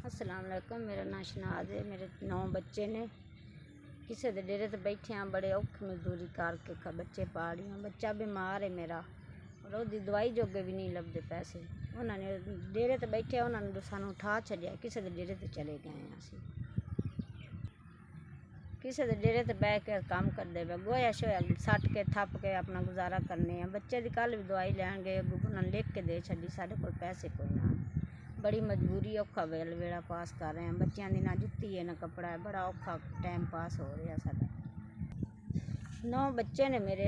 अस्सलाम वालेकुम। मेरा नाम शनाज है। मेरे 9 बच्चे ने। किसी के डेरे ते बैठे हैं, बड़े औखे मजदूरी करके बच्चे पाल रही हैं। बच्चा बीमार है मेरा और उसकी दवाई जोगे भी नहीं लभदे पैसे। उन्होंने डेरे ते बैठे, उन्होंने सानू उठा छड्डिया, किसी के डेरे ते चले गए हैं। असीं किसी के डेरे ते बह के काम करते पे, गोया शोया सट के थप के अपना गुजारा करने हैं। बच्चे की कल भी दवाई लैन गए, उन्होंने लिख के दे छड्डी, साढ़े कोल पैसे कोई ना। बड़ी मजबूरी, औखा वेला पास कर रहे हैं। बच्चों की ना जुत्ती है ना कपड़ा है, बड़ा औखा टाइम पास हो रहा साडा। 9 बच्चे ने मेरे,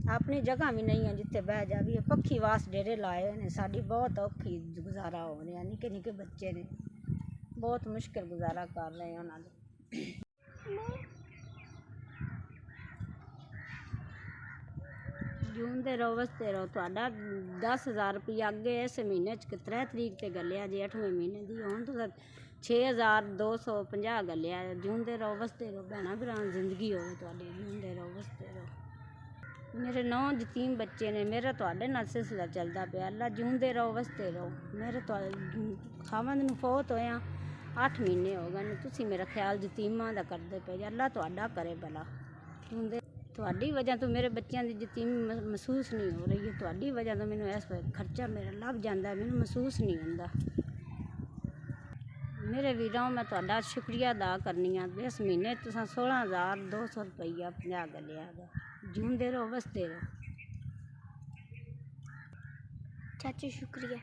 अपनी जगह भी नहीं है जिथे बह जा भी। पक्षी वास डेरे लाए ने, साड़ी बहुत औखी गुजारा हो रहा। निके निके बच्चे ने, बहुत मुश्किल गुजारा कर रहे हैं उन्होंने। जूंदे रहो वसते रहो। तुहाडा 10,000 रुपया अगे इस महीने 3 तरीक ते गलिया जी, 8वें महीने की। हुण तुस 6,250 गलिया। जूंदे रहो वसते रहो भैणा भरा, जिंदगी हो तुहाडी। जूंदे रहो वसते रहो। मेरे 9 यतीम बच्चे ने। मेरा तुहाडे नाल सिलसिला चलदा पिया। अल्लाह जूंदे रहो वसते रहो। मेरे खावंद नूं फौत होया 8 महीने हो गए। तुसीं मेरा ख्याल यतीमां दा करदे पे। अल्लाह तुहाडा करे भला। तुहाडी वजह तो मेरे बच्चों की यतीमी महसूस नहीं हो रही है। तुहाडी वजह तो मैनू इस खर्चा मेरा लभ जाता, मैनू महसूस नहीं होंदा। मेरे वीरों, मैं तुहाडा शुक्रिया अदा करनी हाँ। इस महीने तुसां 16,200 रुपया 50 गलिया। जूंदे रहो वसते रहो। चाची शुक्रिया।